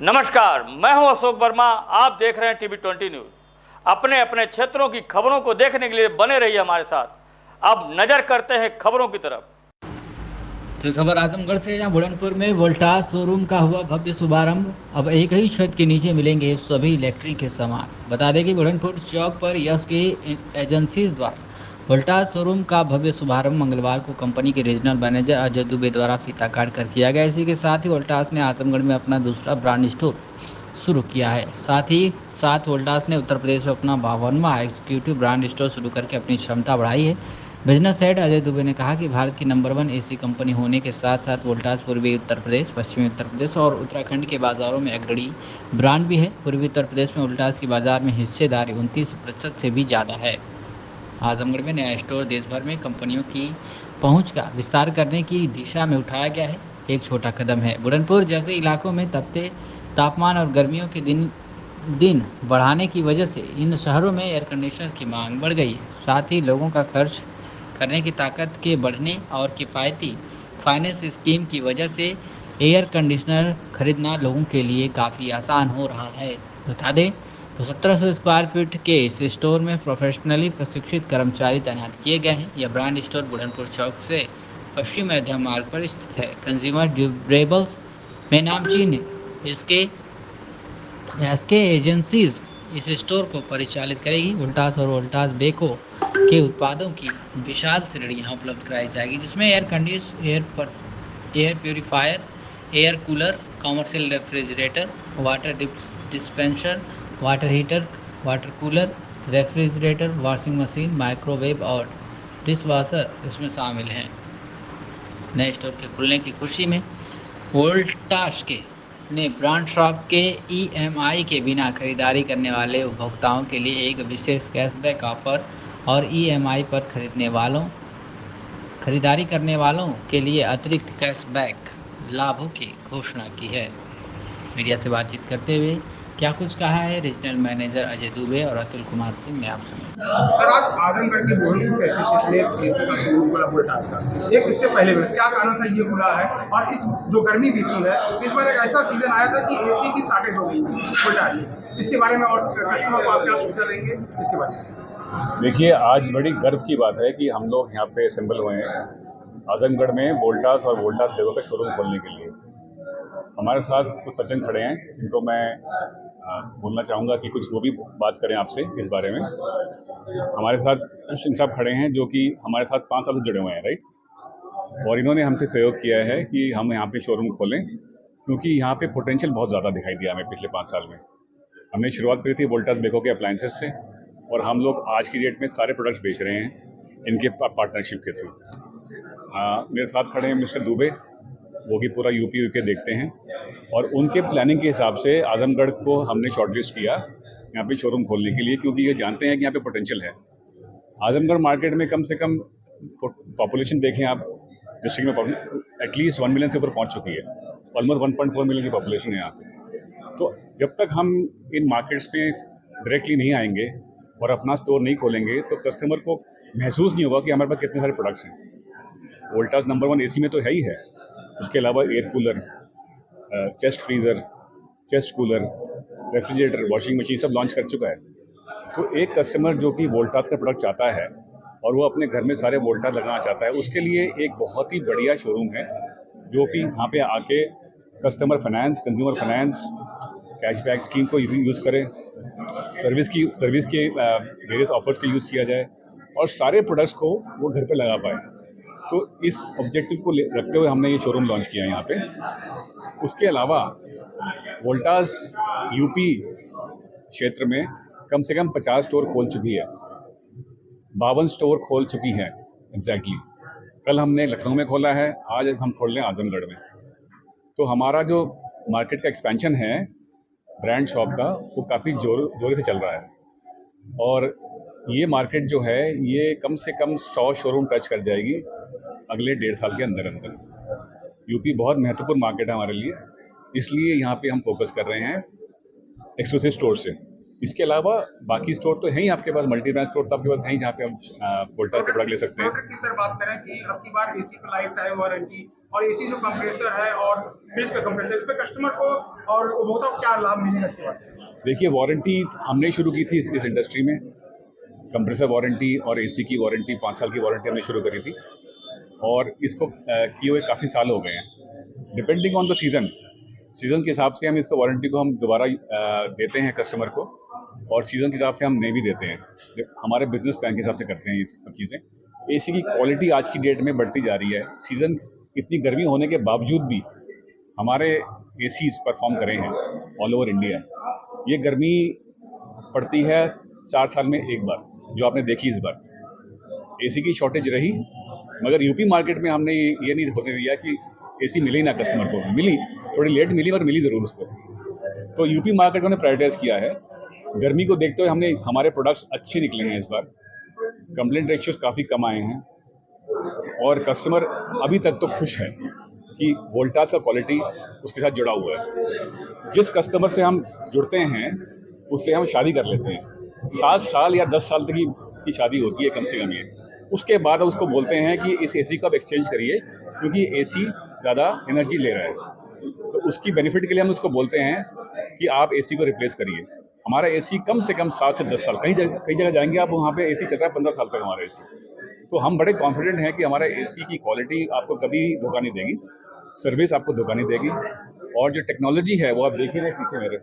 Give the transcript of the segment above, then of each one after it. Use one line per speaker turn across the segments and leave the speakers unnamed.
नमस्कार, मैं हूं अशोक वर्मा। आप देख रहे हैं टीवी 20 न्यूज। अपने अपने क्षेत्रों की खबरों को देखने के लिए बने रहिए हमारे साथ। अब नजर करते हैं खबरों की तरफ।
तो खबर आजमगढ़ से, जहां बुलंदपुर में वोल्टास शोरूम का हुआ भव्य शुभारंभ। अब एक ही छत के नीचे मिलेंगे सभी इलेक्ट्रिक के सामान। बता दें कि बुलंदपुर चौक पर यश के एजेंसीज द्वारा वोल्टास शोरूम का भव्य शुभारंभ मंगलवार को कंपनी के रीजनल मैनेजर अजय दुबे द्वारा फीता काट कर किया गया। इसी के साथ ही वोल्टास ने आजमगढ़ में अपना दूसरा ब्रांड स्टोर शुरू किया है। साथ ही साथ वोल्टास ने उत्तर प्रदेश में अपना 52वां एग्जीक्यूटिव ब्रांड स्टोर शुरू करके अपनी क्षमता बढ़ाई है। बिजनेस हेड अजय दुबे ने कहा कि भारत की नंबर 1 एसी कंपनी होने के साथ साथ वोल्टास पूर्वी उत्तर प्रदेश, पश्चिमी उत्तर प्रदेश और उत्तराखंड के बाजारों में अग्रणी ब्रांड भी है। पूर्वी उत्तर प्रदेश में वोल्टास की बाजार में हिस्सेदारी 29% से भी ज़्यादा है। आजमगढ़ में नया स्टोर देश भर में कंपनियों की पहुंच का विस्तार करने की दिशा में उठाया गया है। एक छोटा कदम है। बुरहानपुर जैसे इलाकों में तपते तापमान और गर्मियों के दिन दिन बढ़ाने की वजह से इन शहरों में एयर कंडीशनर की मांग बढ़ गई है। साथ ही लोगों का खर्च करने की ताकत के बढ़ने और किफ़ायती फाइनेंस स्कीम की वजह से एयर कंडीशनर खरीदना लोगों के लिए काफ़ी आसान हो रहा है। बता दें तो 1700 स्क्वायर फीट के इस स्टोर में प्रोफेशनली प्रशिक्षित कर्मचारी तैनात किए गए हैं। यह ब्रांड स्टोर बुरहानपुर चौक से पश्चिम अयोध्या मार्ग पर स्थित है। कंज्यूमर ड्यूरेबल्स में नामचीन है। एसके एजेंसीज इस स्टोर को परिचालित करेगी। वोल्टास और वोल्टास बेको के उत्पादों की विशाल श्रेणी यहाँ उपलब्ध कराई जाएगी, जिसमें air purifier, air cooler, commercial refrigerator, water dispenser, water heater, water cooler, refrigerator, washing machine, microwave और डिशवाशर इसमें शामिल हैं। नए स्टोर के खुलने की खुशी में वोल्टास के ने ब्रांड शॉप के ईएमआई के बिना खरीदारी करने वाले उपभोक्ताओं के लिए एक विशेष कैशबैक ऑफर और ईएमआई पर खरीदारी करने वालों के लिए अतिरिक्त कैशबैक लाभों की घोषणा की है। मीडिया से बातचीत करते हुए क्या कुछ कहा है रीजनल मैनेजर अजय दुबे और अतुल कुमार सिंह ने, आप सुनिए।
सर, आज आजमगढ़ के बुरहानपुर एसोसिएशन ने एसी का शोरूम खोला वोल्टास का। एक इससे पहले में क्या कारण था ये खुला है, और इस जो गर्मी बीती है इस बार एक ऐसा सीजन आया था कि एसी की शॉर्टेज हो गई थी वोल्टास से। इसके बारे में और कस्टमर को आप क्या सुविधा देंगे इसके बारे में?
देखिए, आज बड़ी गर्व की बात है कि हम लोग यहाँ पे असेंबल हुए हैं आजमगढ़ में वोल्टास और वोल्टास बेगो का शोरूम खोलने के लिए। हमारे साथ कुछ सज्जन खड़े हैं जिनको मैं बोलना चाहूँगा कि कुछ वो भी बात करें आपसे इस बारे में। हमारे साथ सिंह साहब खड़े हैं जो कि हमारे साथ 5 साल से जुड़े हुए हैं, राइट। और इन्होंने हमसे सहयोग किया है कि हम यहाँ पे शोरूम खोलें, क्योंकि यहाँ पे पोटेंशियल बहुत ज़्यादा दिखाई दिया हमें पिछले 5 साल में। हमने शुरुआत करी थी वोल्टास बेगो के अप्लायंसेस से, और हम लोग आज की डेट में सारे प्रोडक्ट्स बेच रहे हैं इनके पार्टनरशिप के थ्रू। मेरे साथ खड़े हैं मिस्टर दुबे, वो कि पूरा यूपी यूके देखते हैं, और उनके प्लानिंग के हिसाब से आजमगढ़ को हमने शॉर्टलिस्ट किया यहाँ पे शोरूम खोलने के लिए, क्योंकि ये जानते हैं कि यहाँ पे पोटेंशियल है। आजमगढ़ मार्केट में कम से कम पॉपुलेशन देखें आप, डिस्ट्रिक्ट में एटलीस्ट 1 मिलियन से ऊपर पहुँच चुकी है। ऑलमोस्ट 1.4 मिलियन की पॉपुलेशन है यहाँ पे। तो जब तक हम इन मार्केट्स पे डायरेक्टली नहीं आएंगे और अपना स्टोर नहीं खोलेंगे तो कस्टमर को महसूस नहीं होगा कि हमारे पास कितने सारे प्रोडक्ट्स हैं। वोल्टास नंबर 1 एसी में तो है ही है, उसके अलावा air cooler, chest freezer, chest cooler, refrigerator, washing machine सब लॉन्च कर चुका है। तो एक कस्टमर जो कि वोल्टास का प्रोडक्ट चाहता है और वो अपने घर में सारे वोल्टास लगाना चाहता है, उसके लिए एक बहुत ही बढ़िया शोरूम है जो कि यहाँ पे आके customer finance, consumer finance, cashback scheme को यूज़ करें, सर्विस के वेरियस ऑफर्स का यूज़ किया जाए और सारे प्रोडक्ट्स को वो घर पे लगा पाए। तो इस ऑब्जेक्टिव को रखते हुए हमने ये शोरूम लॉन्च किया है यहाँ पे। उसके अलावा वोल्टास यूपी क्षेत्र में कम से कम 50 स्टोर खोल चुकी है, 52 स्टोर खोल चुकी है एग्जैक्टली। कल हमने लखनऊ में खोला है, आज हम खोल रहे हैं आजमगढ़ में। तो हमारा जो मार्केट का एक्सपेंशन है ब्रांड शॉप का, वो काफ़ी जोर से चल रहा है, और ये मार्केट जो है ये कम से कम 100 शोरूम टच कर जाएगी अगले 1.5 साल के अंदर अंदर। यूपी बहुत महत्वपूर्ण मार्केट है हमारे लिए, इसलिए यहाँ पे हम फोकस कर रहे हैं एक्सक्लूसिव स्टोर से। इसके अलावा बाकी स्टोर तो है ही आपके पास, मल्टी ब्रांड स्टोर तो आपके पास है ही जहाँ पे हम वोल्टास के प्रोडक्ट ले सकते हैं।
प्रोडक्ट की सर बात करें कि अब की बार एसी का लाइफ टाइम वारंटी और एसी जो कंप्रेसर है और फ्रिज का कंप्रेसर, इस पे कस्टमर को और उपभोक्ता को क्या लाभ मिलेगा इसके बाद?
देखिए, वारंटी हमने शुरू की थी इस इंडस्ट्री में, कंप्रेसर वारंटी और एसी की वारंटी 5 साल की वारंटी हमने शुरू करी थी और इसको किए हुए काफ़ी साल हो गए हैं। डिपेंडिंग ऑन द सीज़न के हिसाब से हम इसको वारंटी को हम दोबारा देते हैं कस्टमर को, और सीज़न के हिसाब से हम नहीं भी देते हैं, हमारे बिजनेस प्लान के हिसाब से करते हैं ये सब चीज़ें। एसी की क्वालिटी आज की डेट में बढ़ती जा रही है। सीज़न इतनी गर्मी होने के बावजूद भी हमारे एसीज परफॉर्म करे हैं ऑल ओवर इंडिया। ये गर्मी पड़ती है 4 साल में एक बार, जो आपने देखी इस बार। एसी की शॉर्टेज रही, मगर यूपी मार्केट में हमने ये नहीं होने दिया कि एसी मिले ही ना कस्टमर को। मिली, थोड़ी लेट मिली और मिली ज़रूर उसको। तो यूपी मार्केट को हमने प्रायोरिटाइज किया है। गर्मी को देखते हुए हमने हमारे प्रोडक्ट्स अच्छे निकले हैं इस बार, कंप्लेंट रेशियोज काफ़ी कम आए हैं और कस्टमर अभी तक तो खुश है कि वोल्टास का क्वालिटी उसके साथ जुड़ा हुआ है। जिस कस्टमर से हम जुड़ते हैं उससे हम शादी कर लेते हैं। 7 साल या 10 साल तक की शादी होती है कम से कम ये। उसके बाद उसको बोलते हैं कि इस एसी को आप एक्सचेंज करिए क्योंकि एसी ज़्यादा एनर्जी ले रहा है। तो उसकी बेनिफिट के लिए हम उसको बोलते हैं कि आप एसी को रिप्लेस करिए। हमारा एसी कम से कम 7 से 10 साल, कई जगह जाएंगे आप, वहाँ पे एसी चल रहा है 15 साल तक हमारा एसी। तो हम बड़े कॉन्फिडेंट हैं कि हमारा एसी की क्वालिटी आपको कभी धोखा नहीं देगी, सर्विस आपको धोखा नहीं देगी, और जो टेक्नोलॉजी है वो आप देख ही रहे पीछे मेरे,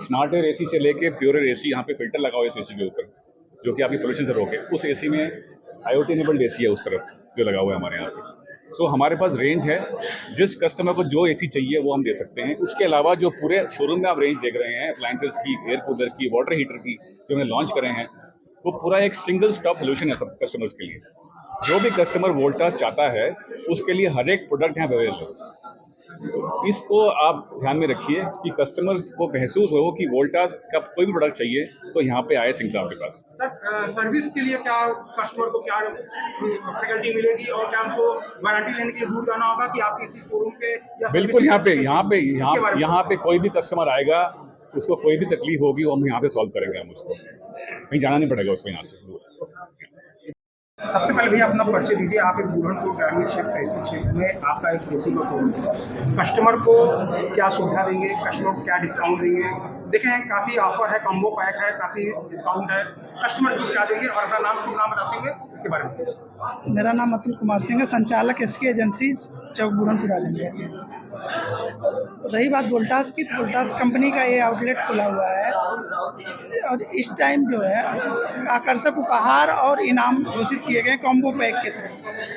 स्मार्ट एयर एसी से लेके प्योर एयर एसी, यहाँ पे फिल्टर लगा हुआ है इस एसी के ऊपर जो कि आपकी पोल्यूशन से रोके। उस एसी में IoT इनेबल्ड एसी है उस तरफ जो लगा हुआ है हमारे यहाँ पे। तो हमारे पास रेंज है, जिस कस्टमर को जो एसी चाहिए वो हम दे सकते हैं। उसके अलावा जो पूरे शोरूम में आप रेंज देख रहे हैं अप्लायंसेस की, एयर कूलर की, वाटर हीटर की, जो हमने लॉन्च करे हैं, वो पूरा एक सिंगल स्टॉप सोल्यूशन है सब कस्टमर्स के लिए। जो भी कस्टमर वोल्टास चाहता है उसके लिए हर एक प्रोडक्ट यहाँ अवेलेबल है। इसको आप ध्यान में रखिए कि कस्टमर को महसूस हो कि वोल्टास का कोई भी प्रोडक्ट चाहिए तो यहाँ पे आए सिंह साहब के पास।
सर सर्विस के लिए क्या कस्टमर को क्या फैकल्टी मिलेगी और क्या हमको वारंटी लेने के लिए दूर जाना होगा कि आप किसी शोरूम पे या
बिल्कुल यहाँ पे कोई भी कस्टमर आएगा, उसको कोई भी तकलीफ होगी वो हम यहाँ पे सॉल्व करेंगे। हम उसको कहीं जाना नहीं पड़ेगा उसको यहाँ से।
सबसे पहले भैया अपना परिचय दीजिए। आप एक बुरहानपुर ग्रामीण क्षेत्र में आपका एक एसी का शोरूम है। कस्टमर को क्या सुविधा देंगे, कस्टमर को क्या डिस्काउंट देंगे? देखें काफ़ी ऑफर है, कॉम्बो पैक है, काफ़ी डिस्काउंट है। कस्टमर को क्या देंगे और अपना नाम शुभ नाम बता देंगे इसके बारे में।
मेरा नाम अतुल कुमार सिंह है, संचालक SK एजेंसीज चौक बुरहानपुर आजमगढ़। रही बात वोल्टास की, तो वोल्टास कंपनी का ये आउटलेट खुला हुआ है और इस टाइम जो है आकर्षक उपहार और इनाम घोषित किए गए कॉम्बो पैक के थ्रू।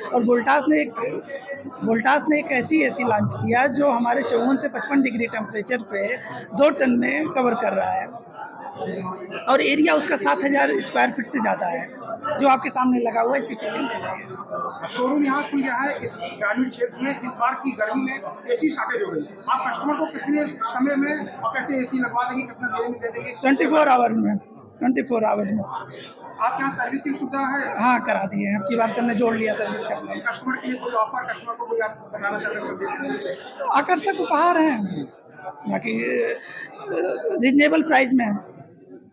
और वोल्टास ने एक ऐसी एसी लॉन्च किया जो हमारे 54 से 55 डिग्री टेम्परेचर पे 2 टन में कवर कर रहा है और एरिया उसका 7000 स्क्वायर फीट से ज़्यादा है, जो आपके सामने लगा हुआ है। इसकी फीलिंग दे रही है।
शोरूम यहाँ खुल गया है इस ग्रामीण क्षेत्र में। इस बार की गर्मी में एसी शॉर्टेज हो गई। आप कस्टमर को कितने समय में और कैसे एसी लगवा देंगे, कितना देर में दे देंगे?
24 आवर्स में। 24 आवर्स में
आपके यहाँ सर्विस की सुविधा है?
हाँ, करा दी है। अब की बार से हमने जोड़ लिया सर्विस का।
कस्टमर के लिए कोई ऑफर, कस्टमर को कोई आप बताना चाहते हैं?
आकर्षक उपहार हैं, बाकी रिजनेबल प्राइस में।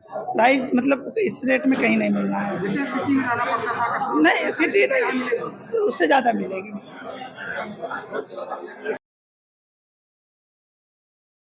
प्राइस मतलब इस रेट में कहीं नहीं मिलना है।
जैसे सिटी में जाना पड़ता था कस्टमर,
नहीं, सिटी नहीं, उससे ज़्यादा मिलेगी।